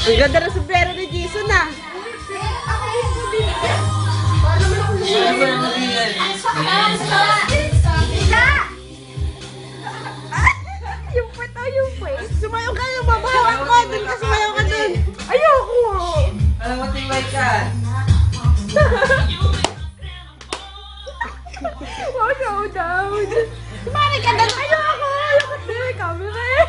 Ang ganda ng sombrero ni Jason ah. Yung pet o yung pet. Sumayaw ka na, babawan ko. Doon ka, sumayaw ka doon. Ayoko. Alam mo, tingway ka. Wow, showdown. Sumari ka doon. Ayoko. Ayoko din. Camera eh.